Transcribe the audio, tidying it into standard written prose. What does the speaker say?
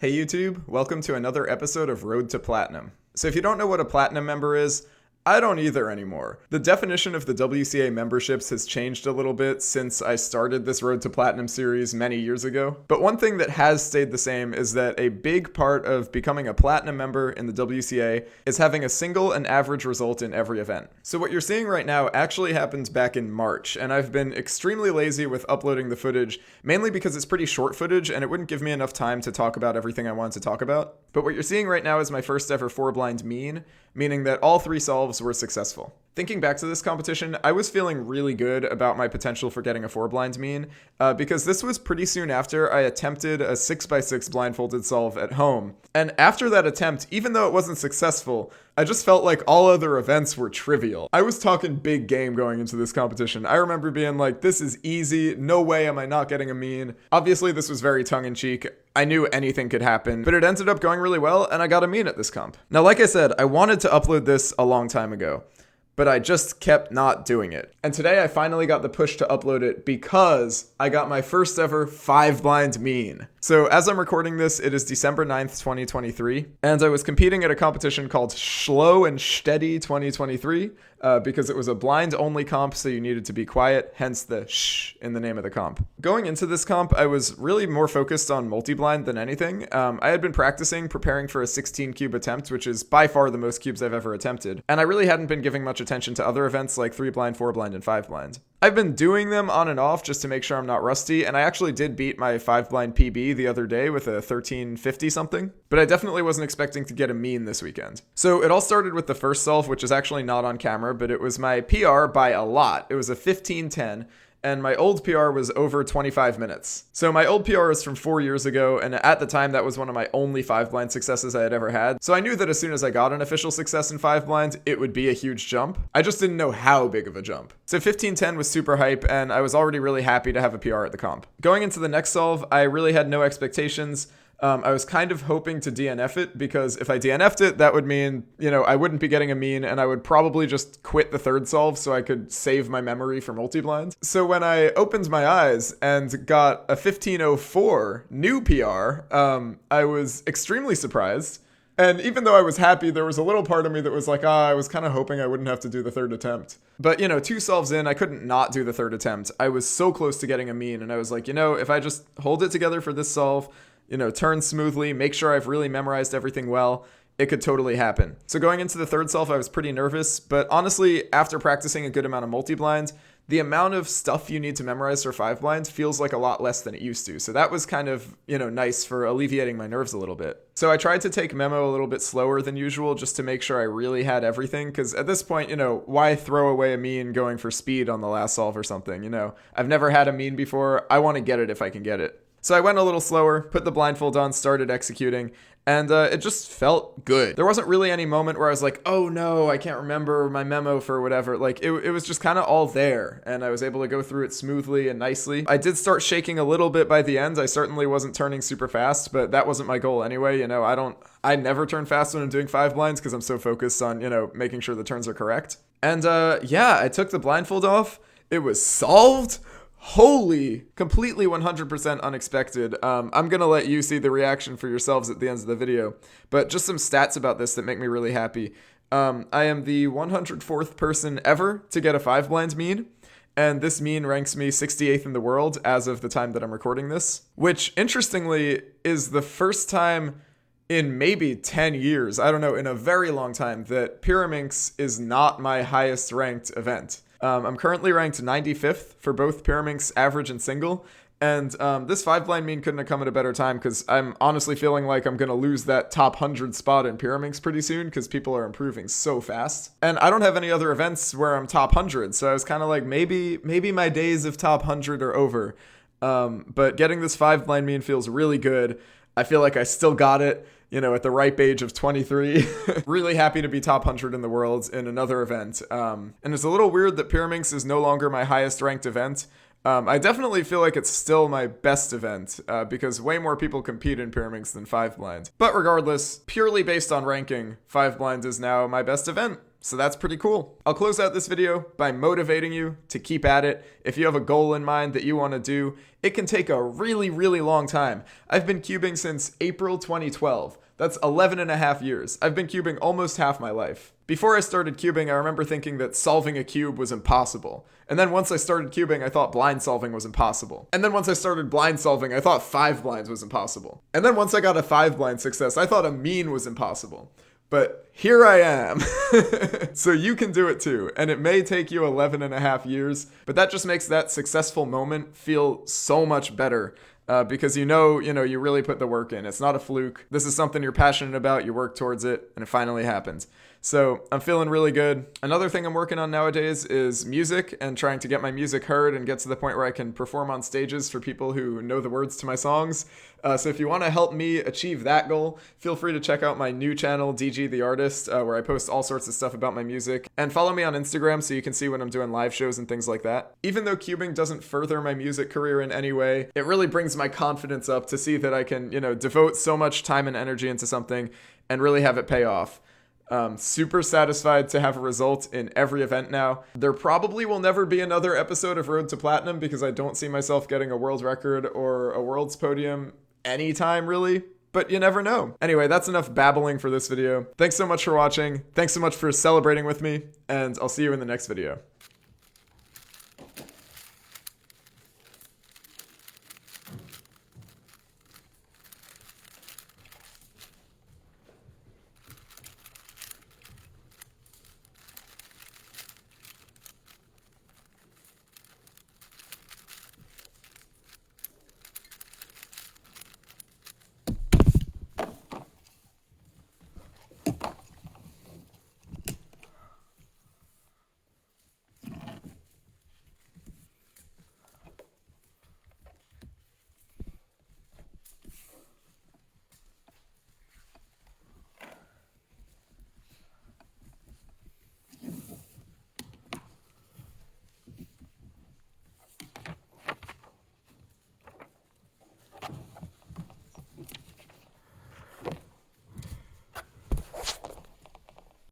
Hey YouTube, welcome to another episode of Road to Platinum. So if you don't know what a Platinum member is, I don't either anymore. The definition of the WCA memberships has changed a little bit since I started this Road to Platinum series many years ago. But one thing that has stayed the same is that a big part of becoming a Platinum member in the WCA is having a single and average result in every event. So what you're seeing right now actually happened back in March, and I've been extremely lazy with uploading the footage, mainly because it's pretty short footage and it wouldn't give me enough time to talk about everything I wanted to talk about. But what you're seeing right now is my first ever 4-blind mean, meaning that all 3 solves were successful. Thinking back to this competition, I was feeling really good about my potential for getting a 4-blind mean, because this was pretty soon after I attempted a 6x6 blindfolded solve at home. And after that attempt, even though it wasn't successful, I just felt like all other events were trivial. I was talking big game going into this competition. I remember being like, this is easy, no way am I not getting a mean. Obviously this was very tongue-in-cheek. I knew anything could happen, but it ended up going really well and I got a mean at this comp. Now, like I said, I wanted to upload this a long time ago, but I just kept not doing it. And today I finally got the push to upload it because I got my first ever 5-blind mean. So as I'm recording this, it is December 9th, 2023, and I was competing at a competition called Shhlow and Shhteady 2023, because it was a blind-only comp, so you needed to be quiet, hence the shh in the name of the comp. Going into this comp, I was really more focused on multi-blind than anything. I had been preparing for a 16-cube attempt, which is by far the most cubes I've ever attempted, and I really hadn't been giving much attention to other events like 3-blind, 4-blind, and 5-blind. I've been doing them on and off just to make sure I'm not rusty, and I actually did beat my 5-blind PB the other day with a 1350 something, but I definitely wasn't expecting to get a mean this weekend. So it all started with the first solve, which is actually not on camera, but it was my PR by a lot. It was a 1510, and my old PR was over 25 minutes. So my old PR is from 4 years ago, and at the time that was one of my only 5-blind successes I had ever had. So I knew that as soon as I got an official success in 5-blind, it would be a huge jump. I just didn't know how big of a jump. So 1510 was super hype, and I was already really happy to have a PR at the comp. Going into the next solve, I really had no expectations. I was kind of hoping to DNF it, because if I DNF'd it, that would mean, I wouldn't be getting a mean, and I would probably just quit the third solve so I could save my memory for multi-blind. So when I opened my eyes and got a 1504 new PR, I was extremely surprised. And even though I was happy, there was a little part of me that was like, I was kind of hoping I wouldn't have to do the third attempt. But, 2 solves in, I couldn't not do the third attempt. I was so close to getting a mean, and I was like, if I just hold it together for this solve, turn smoothly, make sure I've really memorized everything well, it could totally happen. So going into the third solve, I was pretty nervous, but honestly, after practicing a good amount of multi-blind, the amount of stuff you need to memorize for 5-blind feels like a lot less than it used to. So that was kind of, nice for alleviating my nerves a little bit. So I tried to take memo a little bit slower than usual just to make sure I really had everything, because at this point, why throw away a mean going for speed on the last solve or something? I've never had a mean before. I want to get it if I can get it. So I went a little slower, put the blindfold on, started executing, and it just felt good. There wasn't really any moment where I was like, oh no, I can't remember my memo for whatever. Like, it was just kind of all there, and I was able to go through it smoothly and nicely. I did start shaking a little bit by the end. I certainly wasn't turning super fast, but that wasn't my goal anyway. I never turn fast when I'm doing 5-blinds because I'm so focused on, making sure the turns are correct. And I took the blindfold off. It was solved. Holy, completely 100% unexpected. I'm gonna let you see the reaction for yourselves at the end of the video, but just some stats about this that make me really happy. I am the 104th person ever to get a 5-blind mean, and this mean ranks me 68th in the world as of the time that I'm recording this, which interestingly is the first time in maybe 10 years, I don't know, in a very long time, that Pyraminx is not my highest ranked event. I'm currently ranked 95th for both Pyraminx average and single, and this 5-blind mean couldn't have come at a better time, because I'm honestly feeling like I'm going to lose that top 100 spot in Pyraminx pretty soon, because people are improving so fast. And I don't have any other events where I'm top 100, so I was kind of like, maybe my days of top 100 are over. But getting this 5-blind mean feels really good. I feel like I still got it. At the ripe age of 23. Really happy to be top 100 in the world in another event. And it's a little weird that Pyraminx is no longer my highest ranked event. I definitely feel like it's still my best event, because way more people compete in Pyraminx than 5-blind. But regardless, purely based on ranking, 5-blind is now my best event. So that's pretty cool. I'll close out this video by motivating you to keep at it. If you have a goal in mind that you want to do, it can take a really, really long time. I've been cubing since April 2012. That's 11 and a half years. I've been cubing almost half my life. Before I started cubing, I remember thinking that solving a cube was impossible. And then once I started cubing, I thought blind solving was impossible. And then once I started blind solving, I thought 5 blinds was impossible. And then once I got a 5 blind success, I thought a mean was impossible. But here I am. So you can do it too. And it may take you 11 and a half years, but that just makes that successful moment feel so much better. Because you really put the work in. It's not a fluke. This is something you're passionate about. You work towards it, and it finally happens. So I'm feeling really good. Another thing I'm working on nowadays is music and trying to get my music heard and get to the point where I can perform on stages for people who know the words to my songs. So if you want to help me achieve that goal, feel free to check out my new channel, DG the Artist, where I post all sorts of stuff about my music. And follow me on Instagram so you can see when I'm doing live shows and things like that. Even though cubing doesn't further my music career in any way, it really brings my confidence up to see that I can, devote so much time and energy into something and really have it pay off. Super satisfied to have a result in every event now. There probably will never be another episode of Road to Platinum because I don't see myself getting a world record or a world's podium anytime really, but you never know. Anyway, that's enough babbling for this video. Thanks so much for watching. Thanks so much for celebrating with me, and I'll see you in the next video.